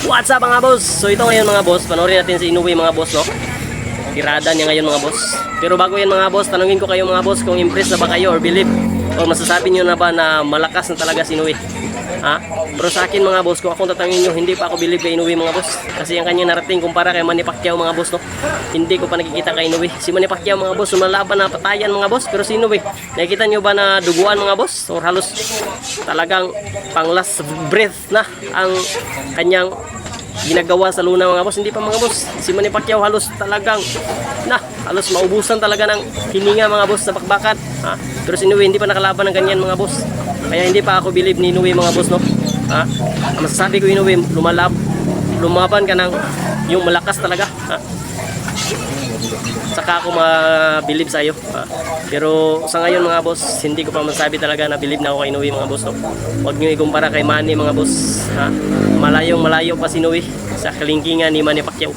What's up mga boss? So ito ngayon mga boss, panoorin natin si Inoue mga boss, no? Tirada niya ngayon mga boss. Pero bago yan mga boss, tanungin ko kayo mga boss kung impressed na ba kayo or believe or masasabi niyo na ba na malakas na talaga si Inoue. Ha? Pero sa akin mga boss, kung akong tatanungin niyo, hindi pa ako believe kay Inoue mga boss. Kasi ang kanyang narating kumpara kay Manny Pacquiao mga boss, no? Hindi ko pa nakikita kay Inoue. Si Manny Pacquiao mga boss, sumalaban na patayan mga boss. Pero si Inoue, nakikita niyo ba na duguan mga boss? Or halos talagang pang last breath na ang kanyang ginagawa sa luna mga boss. Hindi pa mga boss, si Manny Pacquiao halos talagang halos maubusan talaga ng hininga mga boss sa bakbakan, ha? Pero si Inoue hindi pa nakalaban ng ganyan mga boss, kaya hindi pa ako believe ni Inoue mga boss, no? Ha? Masasabi ko Inoue, lumaban ka ng yung malakas talaga, ha? Saka ako ma-believe sa iyo, ha? Pero sa ngayon mga boss, hindi ko pa masabi talaga na believe na ako kay Inoue mga boss, no? Huwag niyo ikumpara kay Manny mga boss, ha? Malayong malayo pa si Inoue sa kalingkingan ni Manny Pacquiao.